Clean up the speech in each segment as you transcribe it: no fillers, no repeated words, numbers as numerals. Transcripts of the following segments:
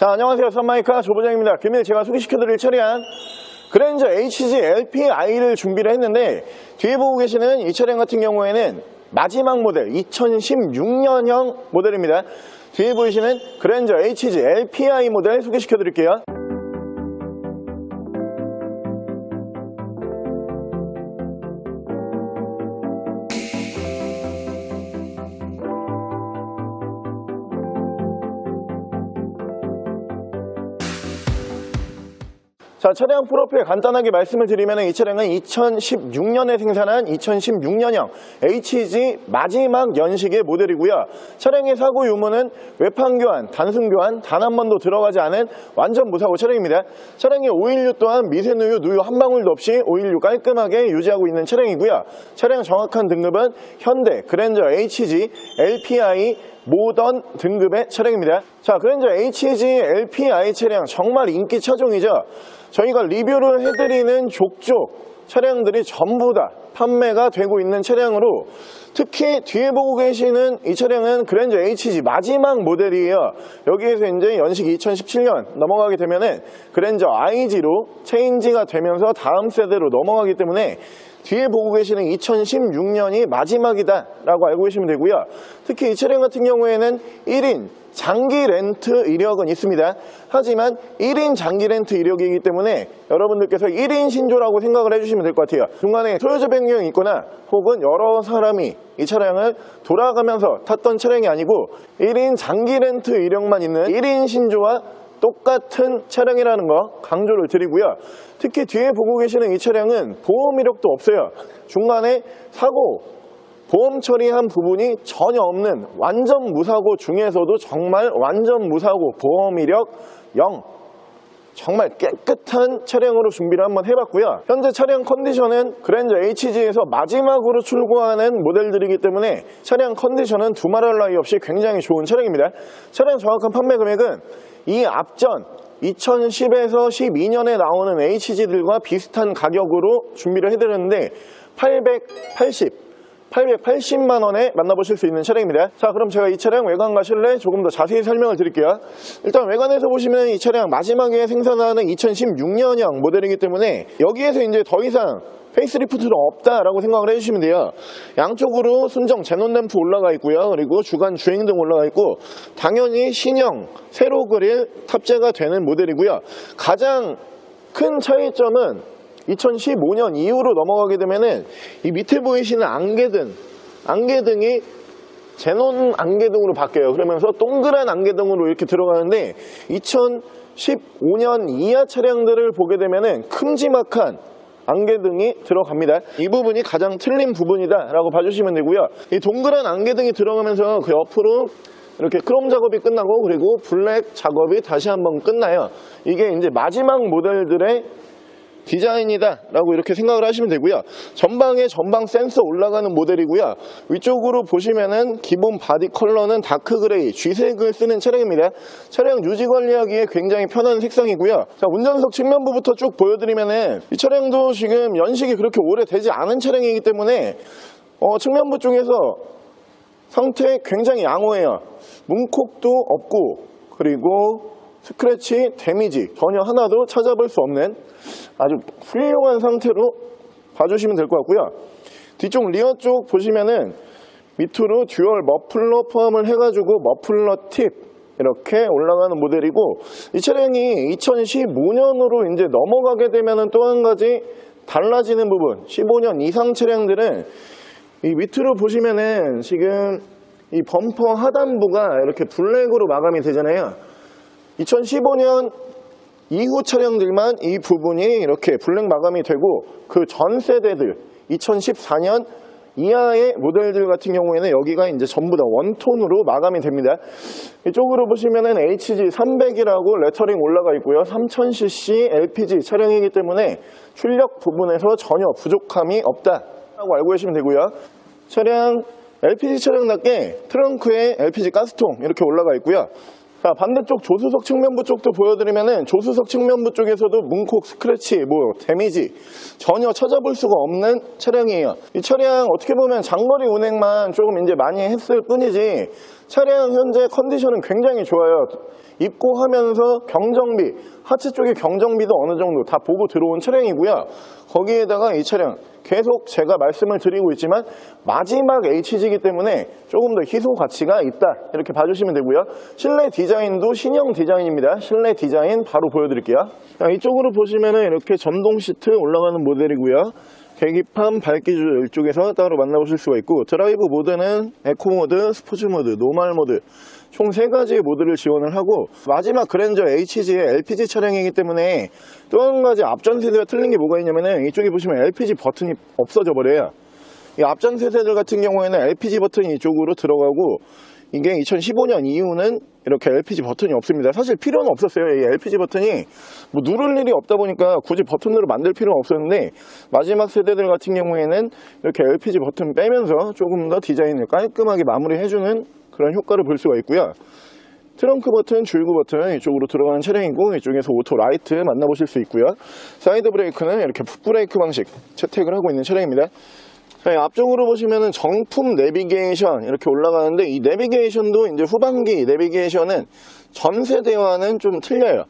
자, 안녕하세요. 썬마이카 조부장입니다. 금일 제가 소개시켜드릴 차량 그랜저 HG LPI를 준비를 했는데, 뒤에 보고 계시는 이 차량 같은 경우에는 마지막 모델 2016년형 모델입니다. 뒤에 보이시는 그랜저 HG LPI 모델 소개시켜드릴게요. 자, 차량 프로필 간단하게 말씀을 드리면 이 차량은 2016년에 생산한 2016년형 HG 마지막 연식의 모델이고요. 차량의 사고 유무는 외판 교환, 단순 교환 단 한 번도 들어가지 않은 완전 무사고 차량입니다. 차량의 오일류 또한 미세누유, 누유 한 방울도 없이 오일류 깔끔하게 유지하고 있는 차량이고요. 차량 정확한 등급은 현대 그랜저 HG LPI 모던 등급의 차량입니다. 자, 그랜저 HG LPI 차량 정말 인기 차종이죠. 저희가 리뷰를 해드리는 족족 차량들이 전부 다 판매가 되고 있는 차량으로, 특히 뒤에 보고 계시는 이 차량은 그랜저 HG 마지막 모델이에요. 여기에서 이제 연식이 2017년 넘어가게 되면은 그랜저 IG로 체인지가 되면서 다음 세대로 넘어가기 때문에 뒤에 보고 계시는 2016년이 마지막이다 라고 알고 계시면 되고요. 특히 이 차량 같은 경우에는 1인 장기 렌트 이력은 있습니다. 하지만 1인 장기 렌트 이력이기 때문에 여러분들께서 1인 신조라고 생각을 해주시면 될 것 같아요. 중간에 소유자 변경이 있거나 혹은 여러 사람이 이 차량을 돌아가면서 탔던 차량이 아니고 1인 장기 렌트 이력만 있는 1인 신조와 똑같은 차량이라는 거 강조를 드리고요. 특히 뒤에 보고 계시는 이 차량은 보험 이력도 없어요. 중간에 사고 보험 처리한 부분이 전혀 없는 완전 무사고 중에서도 정말 완전 무사고 보험 이력 0, 정말 깨끗한 차량으로 준비를 한번 해봤고요. 현재 차량 컨디션은 그랜저 HG에서 마지막으로 출고하는 모델들이기 때문에 차량 컨디션은 두말할 나위 없이 굉장히 좋은 차량입니다. 차량 정확한 판매 금액은 이 앞전 2010에서 12년에 나오는 HG들과 비슷한 가격으로 준비를 해드렸는데 880만 원에 만나보실 수 있는 차량입니다. 자, 그럼 제가 이 차량 외관과 실내 조금 더 자세히 설명을 드릴게요. 일단 외관에서 보시면 이 차량 마지막에 생산하는 2016년형 모델이기 때문에 여기에서 이제 더 이상 페이스리프트는 없다라고 생각을 해주시면 돼요. 양쪽으로 순정 제논 램프 올라가 있고요. 그리고 주간 주행등 올라가 있고, 당연히 신형 세로 그릴 탑재가 되는 모델이고요. 가장 큰 차이점은 2015년 이후로 넘어가게 되면은 이 밑에 보이시는 안개등이 제논 안개등으로 바뀌어요. 그러면서 동그란 안개등으로 이렇게 들어가는데 2015년 이하 차량들을 보게 되면은 큼지막한 안개등이 들어갑니다. 이 부분이 가장 틀린 부분이다 라고 봐주시면 되고요. 이 동그란 안개등이 들어가면서 그 옆으로 이렇게 크롬 작업이 끝나고, 그리고 블랙 작업이 다시 한번 끝나요. 이게 이제 마지막 모델들의 디자인이다 라고 이렇게 생각을 하시면 되고요. 전방에 전방 센서 올라가는 모델이고요. 위쪽으로 보시면은 기본 바디 컬러는 다크 그레이, 쥐색을 쓰는 차량입니다. 차량 유지 관리하기에 굉장히 편한 색상이고요. 자, 운전석 측면부부터 쭉 보여드리면은 이 차량도 지금 연식이 그렇게 오래되지 않은 차량이기 때문에 측면부 쪽에서 상태 굉장히 양호해요. 문콕도 없고, 그리고 스크래치, 데미지 전혀 하나도 찾아볼 수 없는 아주 훌륭한 상태로 봐주시면 될 것 같고요. 뒤쪽 리어 쪽 보시면은 밑으로 듀얼 머플러 포함을 해가지고 머플러 팁 이렇게 올라가는 모델이고, 이 차량이 2015년으로 이제 넘어가게 되면은 또 한 가지 달라지는 부분, 15년 이상 차량들은 이 밑으로 보시면은 지금 이 범퍼 하단부가 이렇게 블랙으로 마감이 되잖아요. 2015년 이후 차량들만 이 부분이 이렇게 블랙 마감이 되고, 그 전 세대들 2014년 이하의 모델들 같은 경우에는 여기가 이제 전부 다 원톤으로 마감이 됩니다. 이쪽으로 보시면은 HG300이라고 레터링 올라가 있고요. 3000cc LPG 차량이기 때문에 출력 부분에서 전혀 부족함이 없다라고 알고 계시면 되고요. 차량 LPG 차량답게 트렁크에 LPG 가스통 이렇게 올라가 있고요. 자, 반대쪽 조수석 측면부 쪽도 보여드리면은 조수석 측면부 쪽에서도 문콕, 스크래치, 데미지 전혀 찾아볼 수가 없는 차량이에요. 이 차량 어떻게 보면 장거리 운행만 조금 이제 많이 했을 뿐이지 차량 현재 컨디션은 굉장히 좋아요. 입고하면서 경정비, 하체 쪽에 경정비도 어느 정도 다 보고 들어온 차량이고요. 거기에다가 이 차량 계속 제가 말씀을 드리고 있지만 마지막 HG이기 때문에 조금 더 희소 가치가 있다, 이렇게 봐주시면 되고요. 실내 디자인도 신형 디자인입니다. 실내 디자인 바로 보여드릴게요. 자, 이쪽으로 보시면은 이렇게 전동 시트 올라가는 모델이고요. 계기판, 밝기 조절 이쪽에서 따로 만나보실 수가 있고, 드라이브 모드는 에코 모드, 스포츠 모드, 노멀 모드 총 3가지의 모드를 지원을 하고, 마지막 그랜저 HG의 LPG 차량이기 때문에 또 한 가지 앞전 세대와 틀린 게 뭐가 있냐면은 이쪽에 보시면 LPG 버튼이 없어져 버려요. 이 앞전 세대들 같은 경우에는 LPG 버튼이 이쪽으로 들어가고, 이게 2015년 이후는 이렇게 LPG 버튼이 없습니다. 사실 필요는 없었어요. 이 LPG 버튼이 뭐 누를 일이 없다 보니까 굳이 버튼으로 만들 필요는 없었는데, 마지막 세대들 같은 경우에는 이렇게 LPG 버튼 빼면서 조금 더 디자인을 깔끔하게 마무리해주는 그런 효과를 볼 수가 있고요. 트렁크 버튼, 줄구 버튼 이쪽으로 들어가는 차량이고, 이쪽에서 오토 라이트 만나보실 수 있고요. 사이드 브레이크는 이렇게 풋브레이크 방식 채택을 하고 있는 차량입니다. 네, 앞쪽으로 보시면은 정품 내비게이션 이렇게 올라가는데, 이 내비게이션도 이제 후반기 내비게이션은 전 세대와는 좀 틀려요.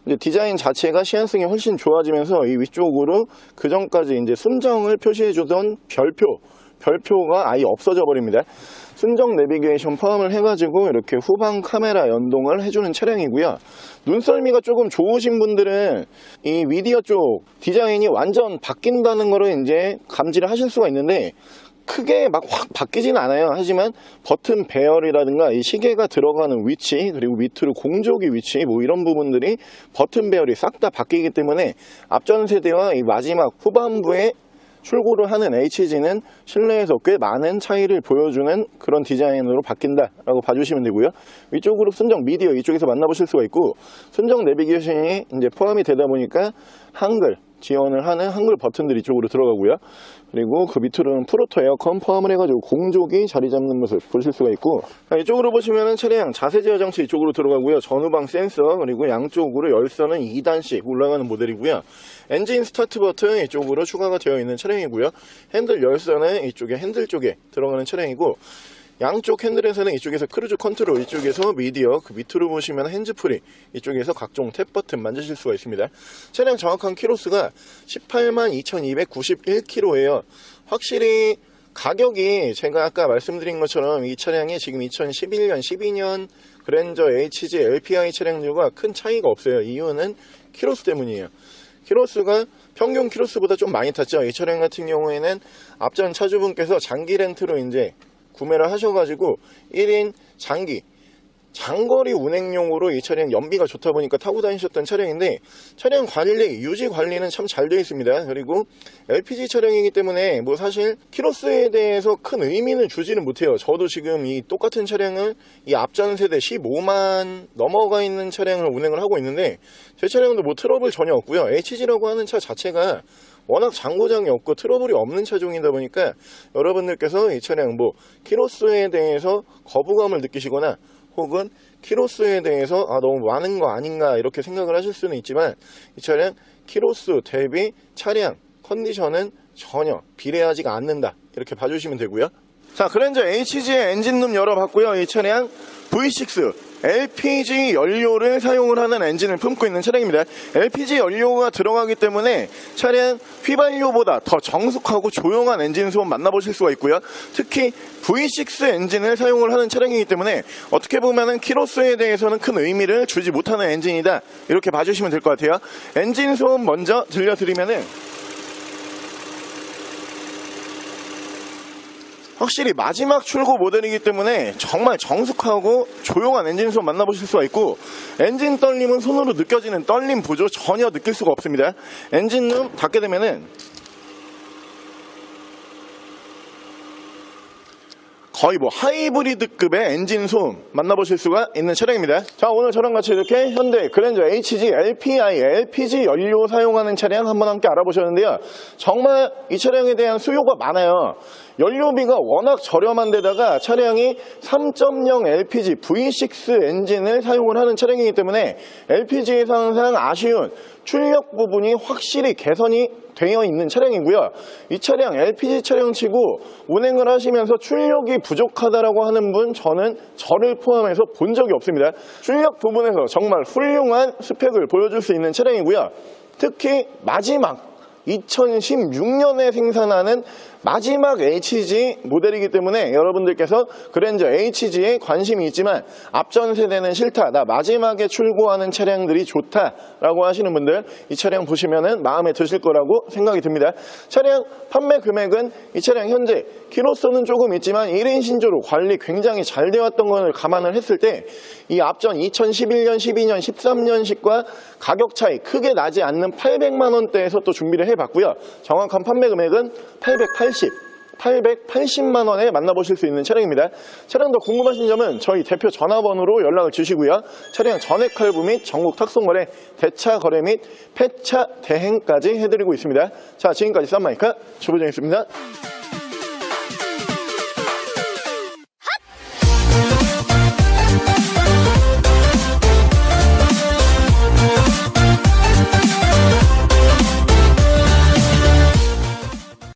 이제 디자인 자체가 시한성이 훨씬 좋아지면서 이 위쪽으로 그 전까지 이제 순정을 표시해주던 별표가 아예 없어져 버립니다. 순정 내비게이션 포함을 해가지고 이렇게 후방 카메라 연동을 해주는 차량이고요. 눈썰미가 조금 좋으신 분들은 이 미디어 쪽 디자인이 완전 바뀐다는 거를 이제 감지를 하실 수가 있는데, 크게 막 확 바뀌진 않아요. 하지만 버튼 배열이라든가 이 시계가 들어가는 위치, 그리고 밑으로 공조기 위치, 뭐 이런 부분들이 버튼 배열이 싹 다 바뀌기 때문에 앞전 세대와 이 마지막 후반부에 출고를 하는 HG는 실내에서 꽤 많은 차이를 보여주는 그런 디자인으로 바뀐다라고 봐주시면 되고요. 위쪽으로 순정 미디어 이쪽에서 만나보실 수가 있고, 순정 내비게이션이 이제 포함이 되다 보니까 한글 지원을 하는 한글 버튼들이 이쪽으로 들어가고요. 그리고 그 밑으로는 프로토 에어컨 포함을 해가지고 공조기 자리 잡는 모습 보실 수가 있고, 이쪽으로 보시면은 차량 자세 제어 장치 이쪽으로 들어가고요. 전후방 센서, 그리고 양쪽으로 열선은 2단씩 올라가는 모델이고요. 엔진 스타트 버튼 이쪽으로 추가가 되어 있는 차량이고요. 핸들 열선은 이쪽에 핸들 쪽에 들어가는 차량이고, 양쪽 핸들에서는 이쪽에서 크루즈 컨트롤, 이쪽에서 미디어, 그 밑으로 보시면 핸즈프리, 이쪽에서 각종 탭 버튼 만지실 수가 있습니다. 차량 정확한 키로수가 182,291km예요. 확실히 가격이 제가 아까 말씀드린 것처럼 이 차량이 지금 2011년, 12년 그랜저 HG LPI 차량들과 큰 차이가 없어요. 이유는 키로수 때문이에요. 키로수가 평균 키로수보다 좀 많이 탔죠. 이 차량 같은 경우에는 앞전 차주분께서 장기 렌트로 이제 구매를 하셔가지고 1인 장거리 운행용으로 이 차량 연비가 좋다 보니까 타고 다니셨던 차량인데, 차량 관리, 유지 관리는 참 잘 되어 있습니다. 그리고 LPG 차량이기 때문에 뭐 사실 키로수에 대해서 큰 의미는 주지는 못해요. 저도 지금 이 똑같은 차량을 이 앞전 세대 15만 넘어가 있는 차량을 운행을 하고 있는데, 제 차량도 뭐 트러블 전혀 없고요. HG라고 하는 차 자체가 워낙 장고장이 없고 트러블이 없는 차종이다 보니까 여러분들께서 이 차량 뭐 키로수에 대해서 거부감을 느끼시거나 혹은 키로수에 대해서 너무 많은 거 아닌가 이렇게 생각을 하실 수는 있지만, 이 차량 키로수 대비 차량 컨디션은 전혀 비례하지가 않는다, 이렇게 봐주시면 되고요. 자, 그랜저 HG의 엔진룸 열어봤고요. 이 차량 V6 LPG 연료를 사용을 하는 엔진을 품고 있는 차량입니다. LPG 연료가 들어가기 때문에 차량 휘발유보다 더 정숙하고 조용한 엔진 소음 만나보실 수가 있고요. 특히 V6 엔진을 사용을 하는 차량이기 때문에 어떻게 보면은 키로수에 대해서는 큰 의미를 주지 못하는 엔진이다, 이렇게 봐주시면 될 것 같아요. 엔진 소음 먼저 들려드리면은 확실히 마지막 출고 모델이기 때문에 정말 정숙하고 조용한 엔진 소음 만나보실 수가 있고, 엔진 떨림은 손으로 느껴지는 떨림 보조 전혀 느낄 수가 없습니다. 엔진룸 닫게 되면은 거의 뭐 하이브리드급의 엔진 소음 만나보실 수가 있는 차량입니다. 자, 오늘 저랑 같이 이렇게 현대 그랜저 HG LPI LPG 연료 사용하는 차량 한번 함께 알아보셨는데요. 정말 이 차량에 대한 수요가 많아요. 연료비가 워낙 저렴한 데다가 차량이 3.0 LPG V6 엔진을 사용을 하는 차량이기 때문에 LPG에서 항상 아쉬운 출력 부분이 확실히 개선이 되어 있는 차량이고요. 이 차량 LPG 차량치고 운행을 하시면서 출력이 부족하다라고 하는 분 저를 포함해서 본 적이 없습니다. 출력 부분에서 정말 훌륭한 스펙을 보여줄 수 있는 차량이고요. 특히 마지막 2016년에 생산하는 마지막 HG 모델이기 때문에 여러분들께서 그랜저 HG에 관심이 있지만 앞전 세대는 싫다, 나 마지막에 출고하는 차량들이 좋다라고 하시는 분들 이 차량 보시면은 마음에 드실 거라고 생각이 듭니다. 차량 판매 금액은 이 차량 현재 키로수는 조금 있지만 1인 신조로 관리 굉장히 잘 되었던 것을 감안을 했을 때 이 앞전 2011년, 12년, 13년식과 가격 차이 크게 나지 않는 800만 원대에서 또 준비를 해봤고요. 정확한 판매 금액은 880만 원에 만나보실 수 있는 차량입니다. 차량 더 궁금하신 점은 저희 대표 전화번호로 연락을 주시고요. 차량 전액 할부 및 전국 탁송거래, 대차 거래 및 폐차 대행까지 해드리고 있습니다. 자, 지금까지 쌈마이카 주부장이었습니다.